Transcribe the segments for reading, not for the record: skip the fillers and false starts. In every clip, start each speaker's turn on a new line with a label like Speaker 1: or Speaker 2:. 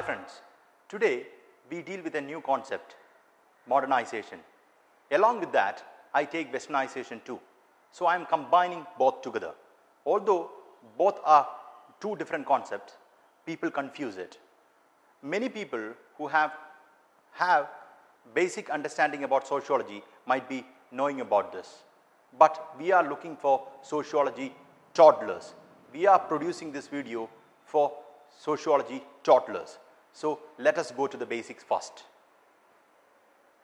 Speaker 1: Hi friends, today we deal with a new concept, modernization. Along with that, I take westernization too. So I am combining both together. Although both are two different concepts, people confuse it. Many people who have basic understanding about sociology might be knowing about this. But we are looking for sociology toddlers. We are producing this video for sociology toddlers. So let us go to the basics first.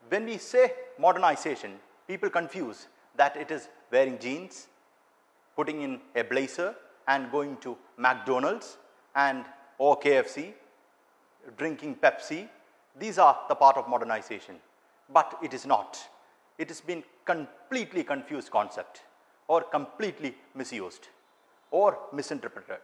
Speaker 1: When we say modernization, people confuse that it is wearing jeans, putting in a blazer and going to McDonald's or KFC, drinking Pepsi. These are the part of modernization, but it is not. It has been completely confused concept or completely misused or misinterpreted.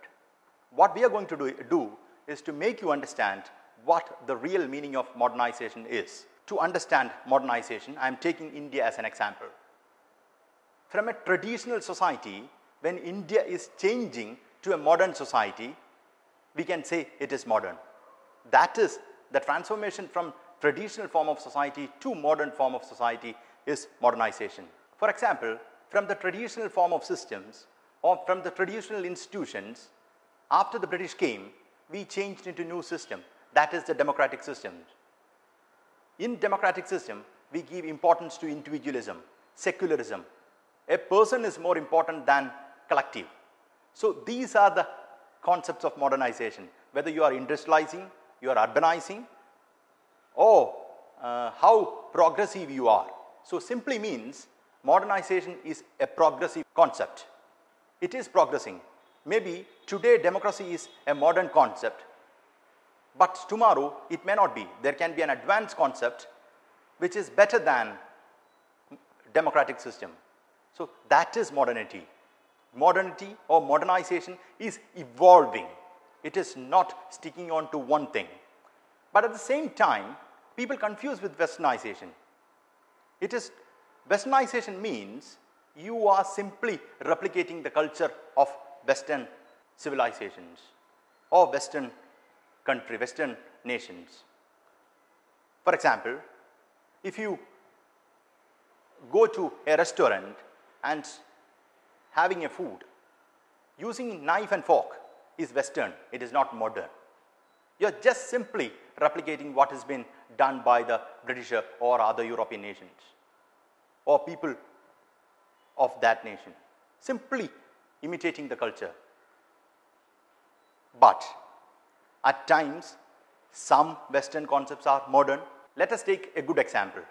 Speaker 1: What we are going to do is to make you understand what the real meaning of modernization is. To understand modernization, I am taking India as an example. From a traditional society, when India is changing to a modern society, we can say it is modern. That is, the transformation from traditional form of society to modern form of society is modernization. For example, from the traditional form of systems or from the traditional institutions, after the British came, we changed into new system, that is the democratic system. In democratic system, we give importance to individualism, secularism. A person is more important than collective. So these are the concepts of modernization, whether you are industrializing, you are urbanizing, or how progressive you are. So simply means modernization is a progressive concept. It is progressing. Maybe today democracy is a modern concept, but tomorrow it may not be. There can be an advanced concept which is better than democratic system. So that is modernity. Modernity or modernization is evolving. It is not sticking on to one thing. But at the same time, people confuse with westernization. Westernization means you are simply replicating the culture of Western civilizations or Western country, Western nations. For example, if you go to a restaurant and having a food, using knife and fork is Western, it is not modern. You are just simply replicating what has been done by the British or other European nations or people of that nation, simply imitating the culture. But at times, some Western concepts are modern. Let us take a good example.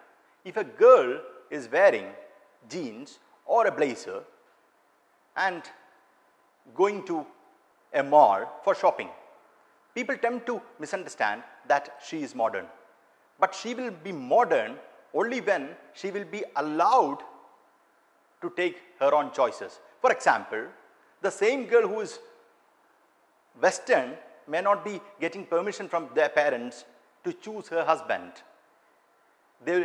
Speaker 1: If a girl is wearing jeans or a blazer and going to a mall for shopping, people tend to misunderstand that she is modern. But she will be modern only when she will be allowed to take her own choices. For example, the same girl who is Western may not be getting permission from their parents to choose her husband.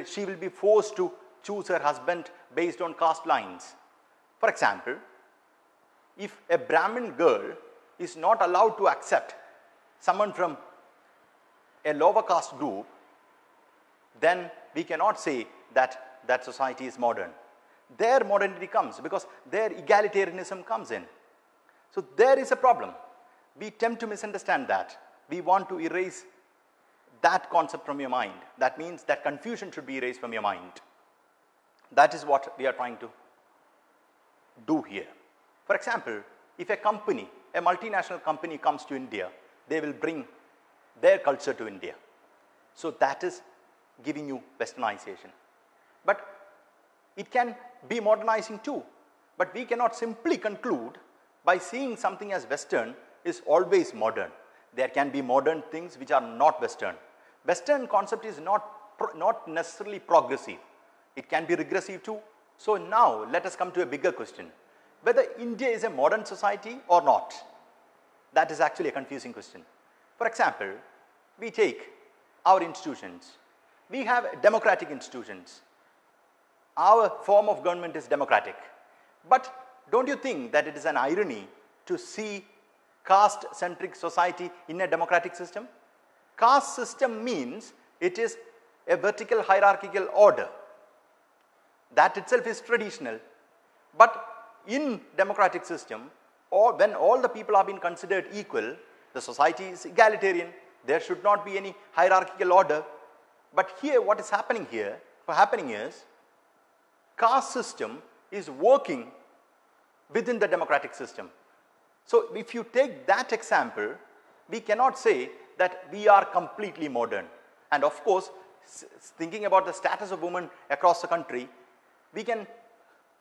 Speaker 1: She will be forced to choose her husband based on caste lines. For example, if a Brahmin girl is not allowed to accept someone from a lower caste group, then we cannot say that that society is modern. Their modernity comes because their egalitarianism comes in. So there is a problem. We tend to misunderstand that. We want to erase that concept from your mind. That means that confusion should be erased from your mind. That is what we are trying to do here. For example, if a company, a multinational company comes to India, they will bring their culture to India. So that is giving you westernization. But it can be modernizing too. But we cannot simply conclude by seeing something as Western is always modern. There can be modern things which are not Western. Western concept is not necessarily progressive. It can be regressive too. So now let us come to a bigger question. Whether India is a modern society or not. That is actually a confusing question. For example, we take our institutions. We have democratic institutions. Our form of government is democratic. But don't you think that it is an irony to see caste-centric society in a democratic system? Caste system means it is a vertical hierarchical order. That itself is traditional. But in democratic system, or when all the people are being considered equal, the society is egalitarian. There should not be any hierarchical order. But here, what is happening here? Is caste system is working within the democratic system. So if you take that example, we cannot say that we are completely modern. And of course, thinking about the status of women across the country, we can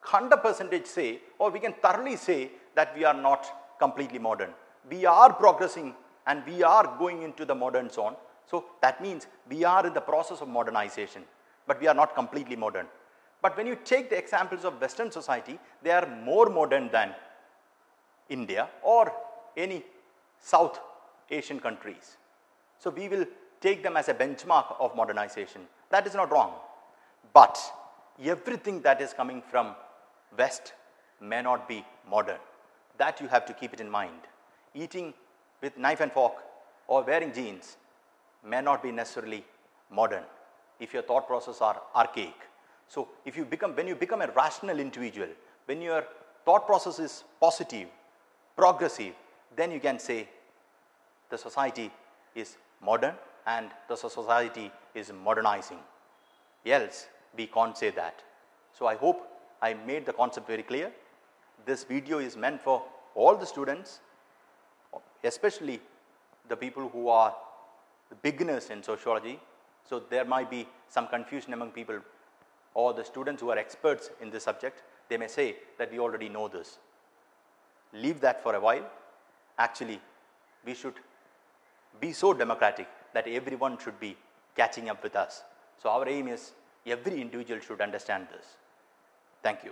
Speaker 1: 100% say, or we can thoroughly say that we are not completely modern. We are progressing and we are going into the modern zone. So that means we are in the process of modernization, but we are not completely modern. But when you take the examples of Western society, they are more modern than India or any South Asian countries. So we will take them as a benchmark of modernization. That is not wrong. But everything that is coming from West may not be modern. That you have to keep it in mind. Eating with knife and fork or wearing jeans may not be necessarily modern if your thought processes are archaic. So when you become a rational individual, when your thought process is positive, progressive, then you can say the society is modern and the society is modernizing. Else, we can't say that. So I hope I made the concept very clear. This video is meant for all the students, especially the people who are the beginners in sociology. So there might be some confusion among people or the students who are experts in this subject. They may say that we already know this. Leave that for a while. Actually, we should be so democratic that everyone should be catching up with us. So our aim is every individual should understand this. Thank you.